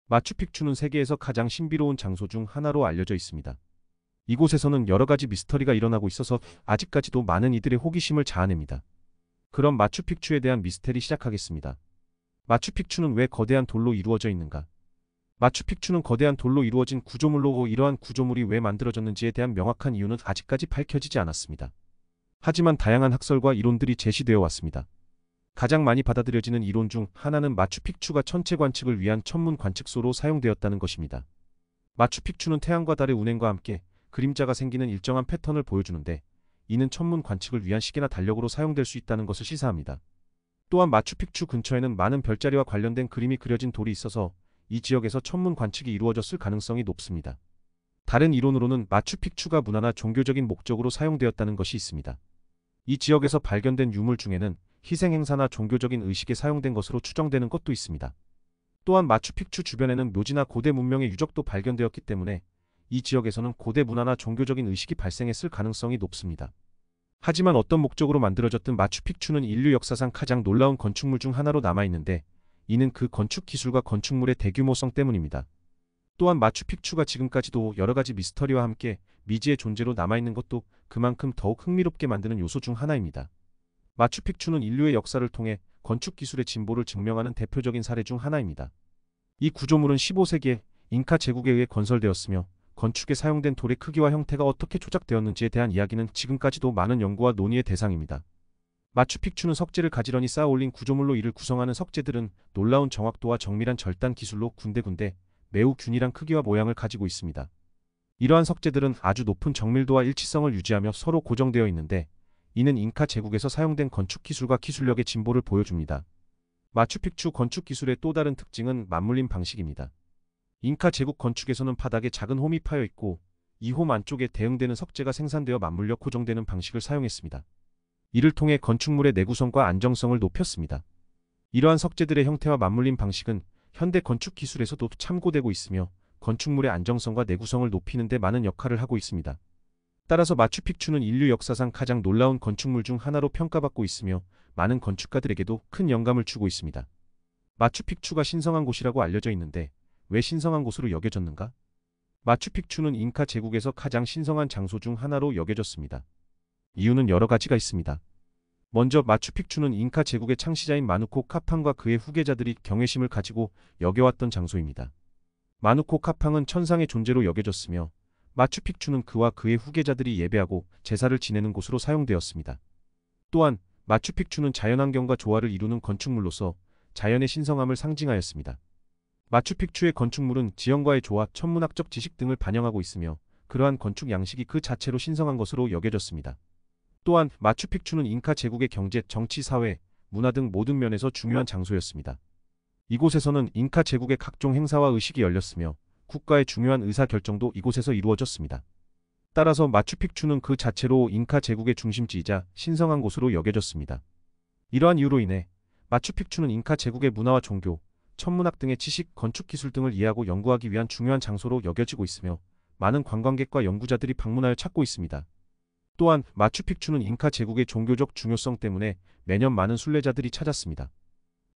마추픽추는 세계에서 가장 신비로운 장소 중 하나로 알려져 있습니다. 이곳에서는 여러 가지 미스터리가 일어나고 있어서 아직까지도 많은 이들의 호기심을 자아냅니다. 그럼 마추픽추에 대한 미스터리 시작하겠습니다. 마추픽추는 왜 거대한 돌로 이루어져 있는가? 마추픽추는 거대한 돌로 이루어진 구조물로 이러한 구조물이 왜 만들어졌는지에 대한 명확한 이유는 아직까지 밝혀지지 않았습니다. 하지만 다양한 학설과 이론들이 제시되어 왔습니다. 가장 많이 받아들여지는 이론 중 하나는 마추픽추가 천체 관측을 위한 천문 관측소로 사용되었다는 것입니다. 마추픽추는 태양과 달의 운행과 함께 그림자가 생기는 일정한 패턴을 보여주는데 이는 천문 관측을 위한 시계나 달력으로 사용될 수 있다는 것을 시사합니다. 또한 마추픽추 근처에는 많은 별자리와 관련된 그림이 그려진 돌이 있어서 이 지역에서 천문 관측이 이루어졌을 가능성이 높습니다. 다른 이론으로는 마추픽추가 문화나 종교적인 목적으로 사용되었다는 것이 있습니다. 이 지역에서 발견된 유물 중에는 희생행사나 종교적인 의식에 사용된 것으로 추정되는 것도 있습니다. 또한 마추픽추 주변에는 묘지나 고대 문명의 유적도 발견되었기 때문에 이 지역에서는 고대 문화나 종교적인 의식이 발생했을 가능성이 높습니다. 하지만 어떤 목적으로 만들어졌든 마추픽추는 인류 역사상 가장 놀라운 건축물 중 하나로 남아있는데 이는 그 건축 기술과 건축물의 대규모성 때문입니다. 또한 마추픽추가 지금까지도 여러 가지 미스터리와 함께 미지의 존재로 남아있는 것도 그만큼 더욱 흥미롭게 만드는 요소 중 하나입니다. 마추픽추는 인류의 역사를 통해 건축 기술의 진보를 증명하는 대표적인 사례 중 하나입니다. 이 구조물은 15세기에 잉카 제국에 의해 건설되었으며 건축에 사용된 돌의 크기와 형태가 어떻게 조작되었는지에 대한 이야기는 지금까지도 많은 연구와 논의의 대상입니다. 마추픽추는 석재를 가지런히 쌓아 올린 구조물로 이를 구성하는 석재들은 놀라운 정확도와 정밀한 절단 기술로 군데군데 매우 균일한 크기와 모양을 가지고 있습니다. 이러한 석재들은 아주 높은 정밀도와 일치성을 유지하며 서로 고정되어 있는데 이는 잉카 제국에서 사용된 건축 기술과 기술력의 진보를 보여줍니다. 마추픽추 건축 기술의 또 다른 특징은 맞물림 방식입니다. 잉카 제국 건축에서는 바닥에 작은 홈이 파여 있고 이 홈 안쪽에 대응되는 석재가 생산되어 맞물려 고정되는 방식을 사용했습니다. 이를 통해 건축물의 내구성과 안정성을 높였습니다. 이러한 석재들의 형태와 맞물림 방식은 현대 건축 기술에서도 참고되고 있으며 건축물의 안정성과 내구성을 높이는 데 많은 역할을 하고 있습니다. 따라서 마추픽추는 인류 역사상 가장 놀라운 건축물 중 하나로 평가받고 있으며 많은 건축가들에게도 큰 영감을 주고 있습니다. 마추픽추가 신성한 곳이라고 알려져 있는데 왜 신성한 곳으로 여겨졌는가? 마추픽추는 잉카 제국에서 가장 신성한 장소 중 하나로 여겨졌습니다. 이유는 여러 가지가 있습니다. 먼저 마추픽추는 잉카 제국의 창시자인 마누코 카팡과 그의 후계자들이 경외심을 가지고 여겨왔던 장소입니다. 마누코 카팡은 천상의 존재로 여겨졌으며 마추픽추는 그와 그의 후계자들이 예배하고 제사를 지내는 곳으로 사용되었습니다. 또한 마추픽추는 자연환경과 조화를 이루는 건축물로서 자연의 신성함을 상징하였습니다. 마추픽추의 건축물은 지형과의 조화, 천문학적 지식 등을 반영하고 있으며 그러한 건축 양식이 그 자체로 신성한 것으로 여겨졌습니다. 또한 마추픽추는 잉카 제국의 경제, 정치, 사회, 문화 등 모든 면에서 중요한 장소였습니다. 이곳에서는 잉카 제국의 각종 행사와 의식이 열렸으며 국가의 중요한 의사결정도 이곳에서 이루어졌습니다. 따라서 마추픽추는 그 자체로 잉카 제국의 중심지이자 신성한 곳으로 여겨졌습니다. 이러한 이유로 인해 마추픽추는 잉카 제국의 문화와 종교, 천문학 등의 지식, 건축 기술 등을 이해하고 연구하기 위한 중요한 장소로 여겨지고 있으며 많은 관광객과 연구자들이 방문하여 찾고 있습니다. 또한 마추픽추는 잉카 제국의 종교적 중요성 때문에 매년 많은 순례자들이 찾았습니다.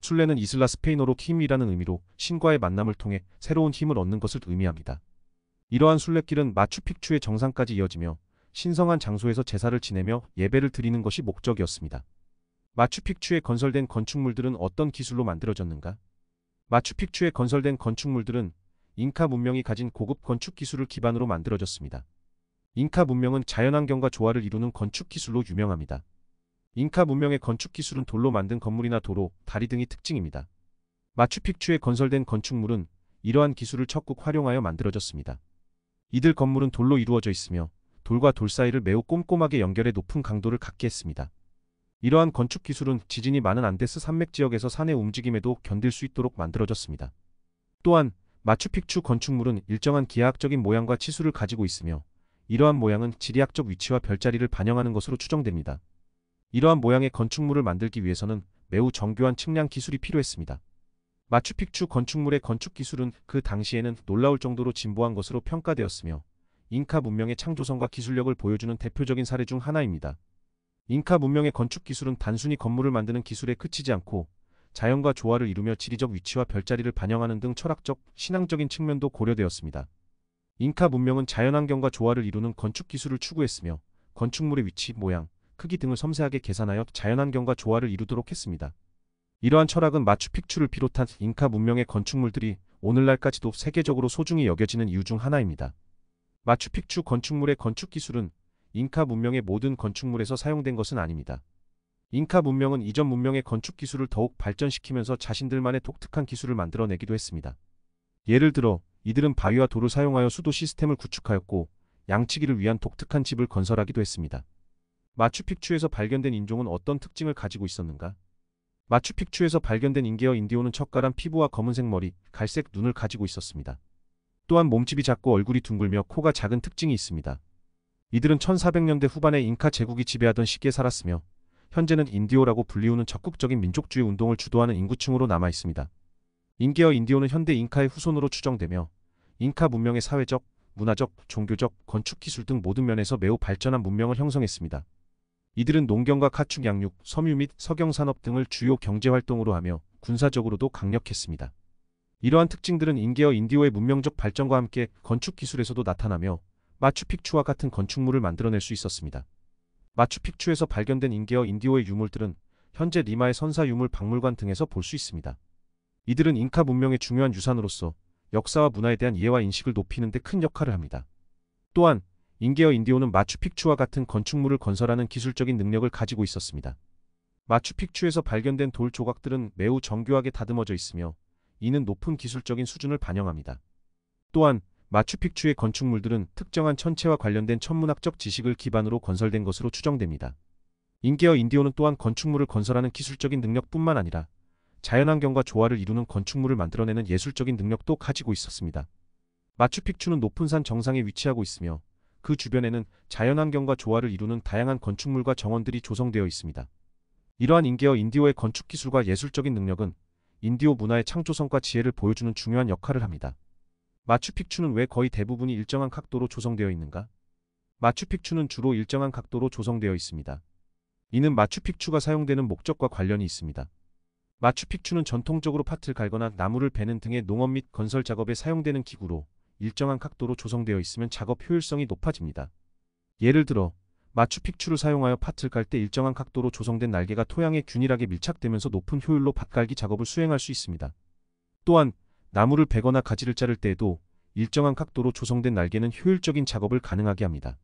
순례는 이슬라 스페인어로 힘이라는 의미로 신과의 만남을 통해 새로운 힘을 얻는 것을 의미합니다. 이러한 순례길은 마추픽추의 정상까지 이어지며 신성한 장소에서 제사를 지내며 예배를 드리는 것이 목적이었습니다. 마추픽추에 건설된 건축물들은 어떤 기술로 만들어졌는가? 마추픽추에 건설된 건축물들은 잉카 문명이 가진 고급 건축 기술을 기반으로 만들어졌습니다. 잉카 문명은 자연환경과 조화를 이루는 건축 기술로 유명합니다. 잉카 문명의 건축 기술은 돌로 만든 건물이나 도로, 다리 등이 특징입니다. 마추픽추에 건설된 건축물은 이러한 기술을 적극 활용하여 만들어졌습니다. 이들 건물은 돌로 이루어져 있으며 돌과 돌 사이를 매우 꼼꼼하게 연결해 높은 강도를 갖게 했습니다. 이러한 건축 기술은 지진이 많은 안데스 산맥 지역에서 산의 움직임에도 견딜 수 있도록 만들어졌습니다. 또한 마추픽추 건축물은 일정한 기하학적인 모양과 치수를 가지고 있으며 이러한 모양은 지리학적 위치와 별자리를 반영하는 것으로 추정됩니다. 이러한 모양의 건축물을 만들기 위해서는 매우 정교한 측량 기술이 필요했습니다. 마추픽추 건축물의 건축 기술은 그 당시에는 놀라울 정도로 진보한 것으로 평가되었으며 잉카 문명의 창조성과 기술력을 보여주는 대표적인 사례 중 하나입니다. 잉카 문명의 건축 기술은 단순히 건물을 만드는 기술에 그치지 않고 자연과 조화를 이루며 지리적 위치와 별자리를 반영하는 등 철학적, 신앙적인 측면도 고려되었습니다. 잉카 문명은 자연환경과 조화를 이루는 건축 기술을 추구했으며 건축물의 위치, 모양, 크기 등을 섬세하게 계산하여 자연환경과 조화를 이루도록 했습니다. 이러한 철학은 마추픽추를 비롯한 잉카 문명의 건축물들이 오늘날까지도 세계적으로 소중히 여겨지는 이유 중 하나입니다. 마추픽추 건축물의 건축 기술은 잉카 문명의 모든 건축물에서 사용된 것은 아닙니다. 잉카 문명은 이전 문명의 건축 기술을 더욱 발전시키면서 자신들만의 독특한 기술을 만들어내기도 했습니다. 예를 들어 이들은 바위와 돌을 사용하여 수도 시스템을 구축하였고 양치기를 위한 독특한 집을 건설하기도 했습니다. 마추픽추에서 발견된 인종은 어떤 특징을 가지고 있었는가? 마추픽추에서 발견된 인계어 인디오는 척갈한 피부와 검은색 머리, 갈색 눈을 가지고 있었습니다. 또한 몸집이 작고 얼굴이 둥글며 코가 작은 특징이 있습니다. 이들은 1400년대 후반에 잉카 제국이 지배하던 시기에 살았으며 현재는 인디오라고 불리우는 적극적인 민족주의 운동을 주도하는 인구층으로 남아 있습니다. 인계어 인디오는 현대 잉카의 후손으로 추정되며 잉카 문명의 사회적, 문화적, 종교적, 건축 기술 등 모든 면에서 매우 발전한 문명을 형성했습니다. 이들은 농경과 가축 양육, 섬유 및 석영 산업 등을 주요 경제 활동으로 하며 군사적으로도 강력했습니다. 이러한 특징들은 인계어 인디오의 문명적 발전과 함께 건축 기술에서도 나타나며 마추픽추와 같은 건축물을 만들어낼 수 있었습니다. 마추픽추에서 발견된 인계어 인디오의 유물들은 현재 리마의 선사 유물 박물관 등에서 볼 수 있습니다. 이들은 잉카 문명의 중요한 유산으로서 역사와 문화에 대한 이해와 인식을 높이는 데 큰 역할을 합니다. 또한 인계어 인디오는 마추픽추와 같은 건축물을 건설하는 기술적인 능력을 가지고 있었습니다. 마추픽추에서 발견된 돌 조각들은 매우 정교하게 다듬어져 있으며 이는 높은 기술적인 수준을 반영합니다. 또한 마추픽추의 건축물들은 특정한 천체와 관련된 천문학적 지식을 기반으로 건설된 것으로 추정됩니다. 인계어 인디오는 또한 건축물을 건설하는 기술적인 능력뿐만 아니라 자연환경과 조화를 이루는 건축물을 만들어내는 예술적인 능력도 가지고 있었습니다. 마추픽추는 높은 산 정상에 위치하고 있으며 그 주변에는 자연환경과 조화를 이루는 다양한 건축물과 정원들이 조성되어 있습니다. 이러한 인계어 인디오의 건축 기술과 예술적인 능력은 인디오 문화의 창조성과 지혜를 보여주는 중요한 역할을 합니다. 마추픽추는 왜 거의 대부분이 일정한 각도로 조성되어 있는가? 마추픽추는 주로 일정한 각도로 조성되어 있습니다. 이는 마추픽추가 사용되는 목적과 관련이 있습니다. 마추픽추는 전통적으로 밭을 갈거나 나무를 베는 등의 농업 및 건설 작업에 사용되는 기구로 일정한 각도로 조성되어 있으면 작업 효율성이 높아집니다. 예를 들어 마추픽추를 사용하여 밭을 깔 때 일정한 각도로 조성된 날개가 토양에 균일하게 밀착되면서 높은 효율로 밭갈기 작업을 수행할 수 있습니다. 또한 나무를 베거나 가지를 자를 때에도 일정한 각도로 조성된 날개는 효율적인 작업을 가능하게 합니다.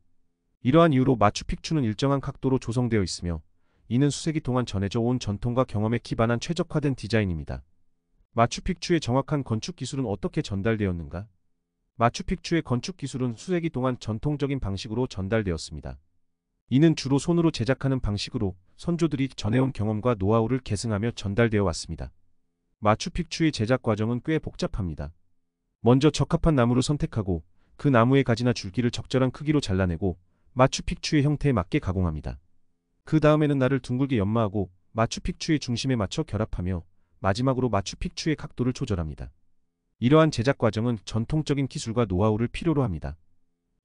이러한 이유로 마추픽추는 일정한 각도로 조성되어 있으며 이는 수세기 동안 전해져 온 전통과 경험에 기반한 최적화된 디자인입니다. 마추픽추의 정확한 건축 기술은 어떻게 전달되었는가? 마추픽추의 건축 기술은 수세기 동안 전통적인 방식으로 전달되었습니다. 이는 주로 손으로 제작하는 방식으로 선조들이 전해온 경험과 노하우를 계승하며 전달되어 왔습니다. 마추픽추의 제작 과정은 꽤 복잡합니다. 먼저 적합한 나무를 선택하고 그 나무의 가지나 줄기를 적절한 크기로 잘라내고 마추픽추의 형태에 맞게 가공합니다. 그 다음에는 날을 둥글게 연마하고 마추픽추의 중심에 맞춰 결합하며 마지막으로 마추픽추의 각도를 조절합니다. 이러한 제작 과정은 전통적인 기술과 노하우를 필요로 합니다.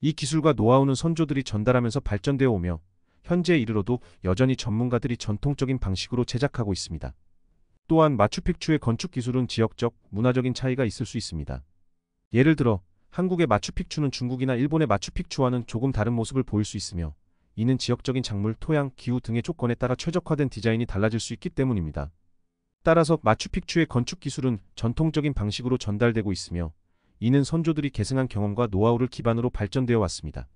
이 기술과 노하우는 선조들이 전달하면서 발전되어 오며 현재에 이르러도 여전히 전문가들이 전통적인 방식으로 제작하고 있습니다. 또한 마추픽추의 건축 기술은 지역적, 문화적인 차이가 있을 수 있습니다. 예를 들어 한국의 마추픽추는 중국이나 일본의 마추픽추와는 조금 다른 모습을 보일 수 있으며 이는 지역적인 작물, 토양, 기후 등의 조건에 따라 최적화된 디자인이 달라질 수 있기 때문입니다. 따라서 마추픽추의 건축 기술은 전통적인 방식으로 전달되고 있으며 이는 선조들이 계승한 경험과 노하우를 기반으로 발전되어 왔습니다.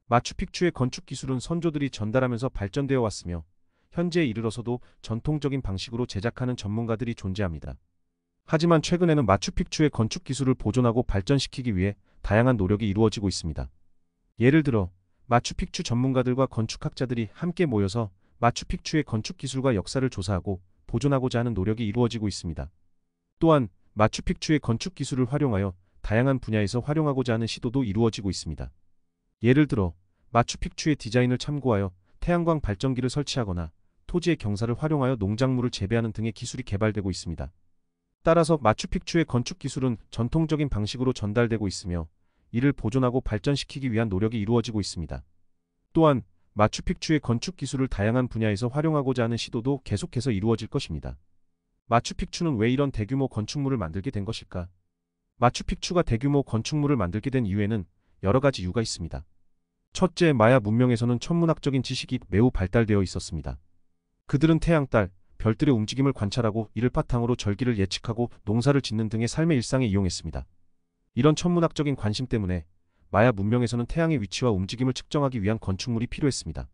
마추픽추의 건축 기술은 선조들이 전달하면서 발전되어 왔으며 현재에 이르러서도 전통적인 방식으로 제작하는 전문가들이 존재합니다. 하지만 최근에는 마추픽추의 건축 기술을 보존하고 발전시키기 위해 다양한 노력이 이루어지고 있습니다. 예를 들어 마추픽추 전문가들과 건축학자들이 함께 모여서 마추픽추의 건축 기술과 역사를 조사하고 보존하고자 하는 노력이 이루어지고 있습니다. 또한 마추픽추의 건축 기술을 활용하여 다양한 분야에서 활용하고자 하는 시도도 이루어지고 있습니다. 예를 들어 마추픽추의 디자인을 참고하여 태양광 발전기를 설치하거나 토지의 경사를 활용하여 농작물을 재배하는 등의 기술이 개발되고 있습니다. 따라서 마추픽추의 건축 기술은 전통적인 방식으로 전달되고 있으며 이를 보존하고 발전시키기 위한 노력이 이루어지고 있습니다. 또한 마추픽추의 건축 기술을 다양한 분야에서 활용하고자 하는 시도도 계속해서 이루어질 것입니다. 마추픽추는 왜 이런 대규모 건축물을 만들게 된 것일까? 마추픽추가 대규모 건축물을 만들게 된 이유에는 여러 가지 이유가 있습니다. 첫째, 마야 문명에서는 천문학적인 지식이 매우 발달되어 있었습니다. 그들은 태양, 달, 별들의 움직임을 관찰하고 이를 바탕으로 절기를 예측하고 농사를 짓는 등의 삶의 일상에 이용했습니다. 이런 천문학적인 관심 때문에 마야 문명에서는 태양의 위치와 움직임을 측정하기 위한 건축물이 필요했습니다.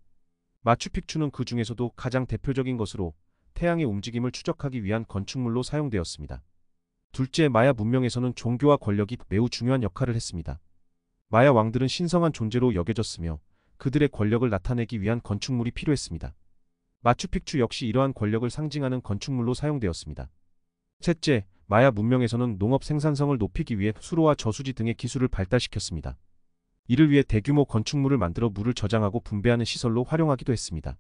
마추픽추는 그 중에서도 가장 대표적인 것으로 태양의 움직임을 추적하기 위한 건축물로 사용되었습니다. 둘째, 마야 문명에서는 종교와 권력이 매우 중요한 역할을 했습니다. 마야 왕들은 신성한 존재로 여겨졌으며 그들의 권력을 나타내기 위한 건축물이 필요했습니다. 마추픽추 역시 이러한 권력을 상징하는 건축물로 사용되었습니다. 셋째, 마야 문명에서는 농업 생산성을 높이기 위해 수로와 저수지 등의 기술을 발달시켰습니다. 이를 위해 대규모 건축물을 만들어 물을 저장하고 분배하는 시설로 활용하기도 했습니다.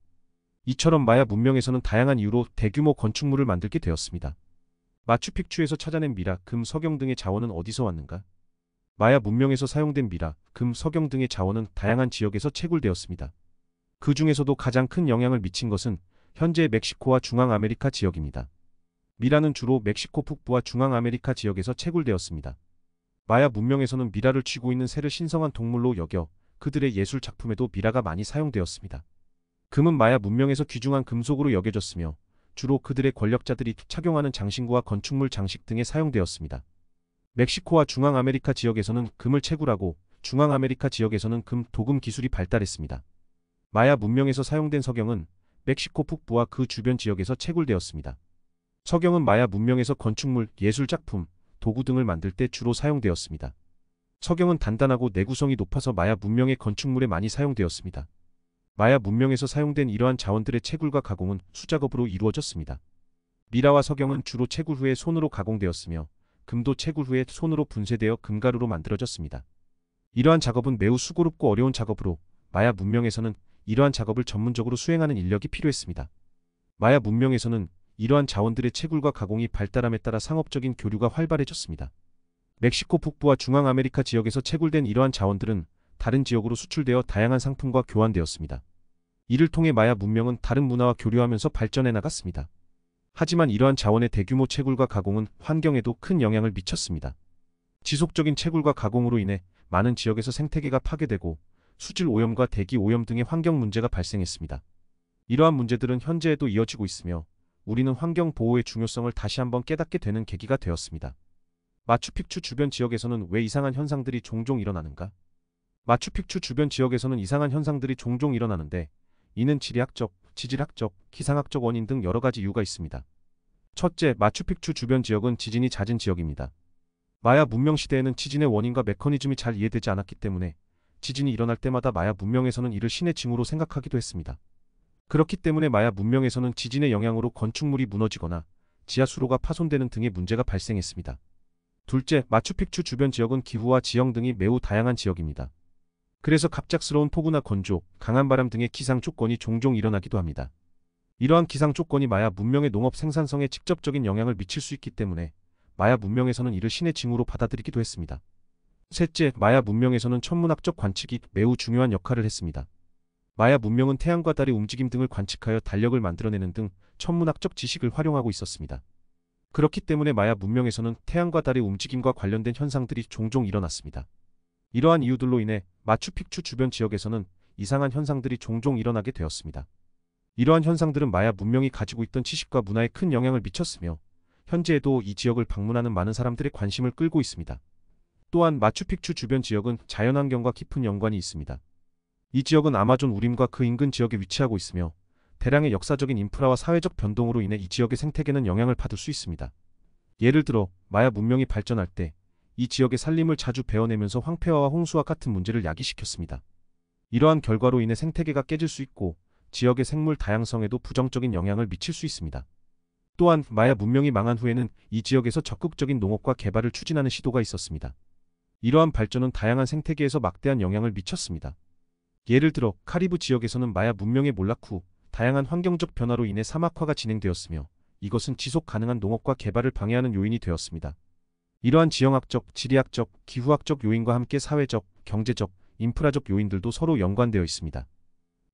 이처럼 마야 문명에서는 다양한 이유로 대규모 건축물을 만들게 되었습니다. 마추픽추에서 찾아낸 미라, 금, 석영 등의 자원은 어디서 왔는가? 마야 문명에서 사용된 미라, 금, 석영 등의 자원은 다양한 지역에서 채굴되었습니다. 그 중에서도 가장 큰 영향을 미친 것은 현재의 멕시코와 중앙아메리카 지역입니다. 미라는 주로 멕시코 북부와 중앙아메리카 지역에서 채굴되었습니다. 마야 문명에서는 미라를 쥐고 있는 새를 신성한 동물로 여겨 그들의 예술 작품에도 미라가 많이 사용되었습니다. 금은 마야 문명에서 귀중한 금속으로 여겨졌으며 주로 그들의 권력자들이 착용하는 장신구와 건축물 장식 등에 사용되었습니다. 멕시코와 중앙아메리카 지역에서는 금을 채굴하고 중앙아메리카 지역에서는 금, 도금 기술이 발달했습니다. 마야 문명에서 사용된 석영은 멕시코 북부와 그 주변 지역에서 채굴되었습니다. 석영은 마야 문명에서 건축물, 예술작품, 도구 등을 만들 때 주로 사용되었습니다. 석영은 단단하고 내구성이 높아서 마야 문명의 건축물에 많이 사용되었습니다. 마야 문명에서 사용된 이러한 자원들의 채굴과 가공은 수작업으로 이루어졌습니다. 미라와 석영은 주로 채굴 후에 손으로 가공되었으며 금도 채굴 후에 손으로 분쇄되어 금가루로 만들어졌습니다. 이러한 작업은 매우 수고롭고 어려운 작업으로 마야 문명에서는 이러한 작업을 전문적으로 수행하는 인력이 필요했습니다. 마야 문명에서는 이러한 자원들의 채굴과 가공이 발달함에 따라 상업적인 교류가 활발해졌습니다. 멕시코 북부와 중앙아메리카 지역에서 채굴된 이러한 자원들은 다른 지역으로 수출되어 다양한 상품과 교환되었습니다. 이를 통해 마야 문명은 다른 문화와 교류하면서 발전해 나갔습니다. 하지만 이러한 자원의 대규모 채굴과 가공은 환경에도 큰 영향을 미쳤습니다. 지속적인 채굴과 가공으로 인해 많은 지역에서 생태계가 파괴되고 수질 오염과 대기 오염 등의 환경 문제가 발생했습니다. 이러한 문제들은 현재에도 이어지고 있으며 우리는 환경 보호의 중요성을 다시 한번 깨닫게 되는 계기가 되었습니다. 마추픽추 주변 지역에서는 왜 이상한 현상들이 종종 일어나는가? 마추픽추 주변 지역에서는 이상한 현상들이 종종 일어나는데 이는 지리학적, 지질학적, 기상학적 원인 등 여러 가지 이유가 있습니다. 첫째, 마추픽추 주변 지역은 지진이 잦은 지역입니다. 마야 문명 시대에는 지진의 원인과 메커니즘이 잘 이해되지 않았기 때문에 지진이 일어날 때마다 마야 문명에서는 이를 신의 징후로 생각하기도 했습니다. 그렇기 때문에 마야 문명에서는 지진의 영향으로 건축물이 무너지거나 지하수로가 파손되는 등의 문제가 발생했습니다. 둘째, 마추픽추 주변 지역은 기후와 지형 등이 매우 다양한 지역입니다. 그래서 갑작스러운 폭우나 건조, 강한 바람 등의 기상 조건이 종종 일어나기도 합니다. 이러한 기상 조건이 마야 문명의 농업 생산성에 직접적인 영향을 미칠 수 있기 때문에 마야 문명에서는 이를 신의 징후로 받아들이기도 했습니다. 셋째, 마야 문명에서는 천문학적 관측이 매우 중요한 역할을 했습니다. 마야 문명은 태양과 달의 움직임 등을 관측하여 달력을 만들어내는 등 천문학적 지식을 활용하고 있었습니다. 그렇기 때문에 마야 문명에서는 태양과 달의 움직임과 관련된 현상들이 종종 일어났습니다. 이러한 이유들로 인해 마추픽추 주변 지역에서는 이상한 현상들이 종종 일어나게 되었습니다. 이러한 현상들은 마야 문명이 가지고 있던 지식과 문화에 큰 영향을 미쳤으며 현재에도 이 지역을 방문하는 많은 사람들의 관심을 끌고 있습니다. 또한 마추픽추 주변 지역은 자연환경과 깊은 연관이 있습니다. 이 지역은 아마존 우림과 그 인근 지역에 위치하고 있으며 대량의 역사적인 인프라와 사회적 변동으로 인해 이 지역의 생태계는 영향을 받을 수 있습니다. 예를 들어 마야 문명이 발전할 때 이 지역의 산림을 자주 베어내면서 황폐화와 홍수와 같은 문제를 야기시켰습니다. 이러한 결과로 인해 생태계가 깨질 수 있고 지역의 생물 다양성에도 부정적인 영향을 미칠 수 있습니다. 또한 마야 문명이 망한 후에는 이 지역에서 적극적인 농업과 개발을 추진하는 시도가 있었습니다. 이러한 발전은 다양한 생태계에서 막대한 영향을 미쳤습니다. 예를 들어 카리브 지역에서는 마야 문명의 몰락 후 다양한 환경적 변화로 인해 사막화가 진행되었으며 이것은 지속 가능한 농업과 개발을 방해하는 요인이 되었습니다. 이러한 지형학적, 지리학적, 기후학적 요인과 함께 사회적, 경제적, 인프라적 요인들도 서로 연관되어 있습니다.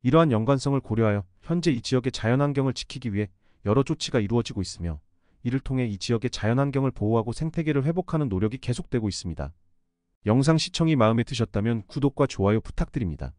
이러한 연관성을 고려하여 현재 이 지역의 자연환경을 지키기 위해 여러 조치가 이루어지고 있으며 이를 통해 이 지역의 자연환경을 보호하고 생태계를 회복하는 노력이 계속되고 있습니다. 영상 시청이 마음에 드셨다면 구독과 좋아요 부탁드립니다.